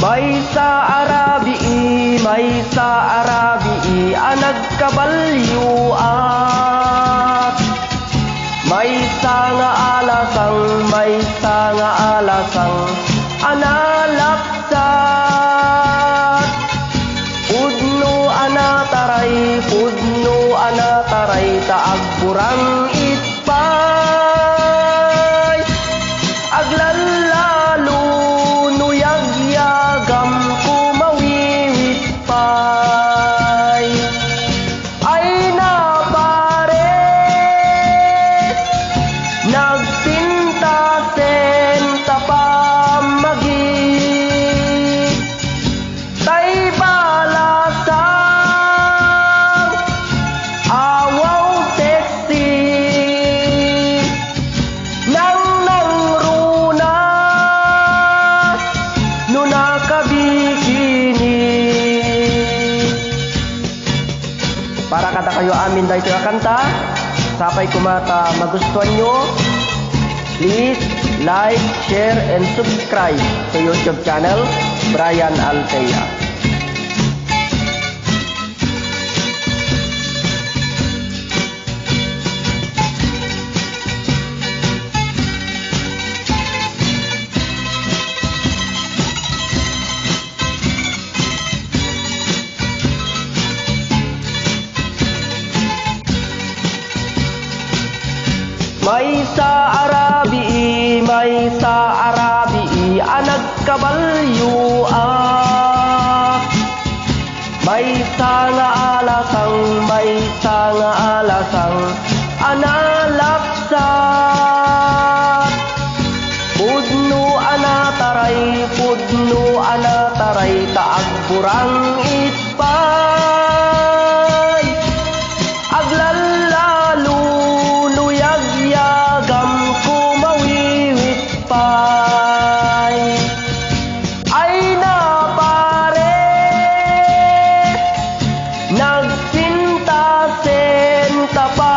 May sa arabi nagkabalyo at may sa nga alasang analapsat pudno anataray taagburang itpay aglalalo nuyagyagam kumawiwit pay ay napares nagpintasen tapamagi tay balasang awaw sexy nang nangruna no nakabikini. Para kata kayo amin dahil ito kanta, sapay kumata magustuhan nyo, please like, share, and subscribe sa YouTube channel, Brian Altea. May sa arabi nagkabalyo may sa nga alasang analapsat pudno anataray taagburang itpay aglalalo nuyagyagam kumawiwit pay ay napare nagpintasen tapa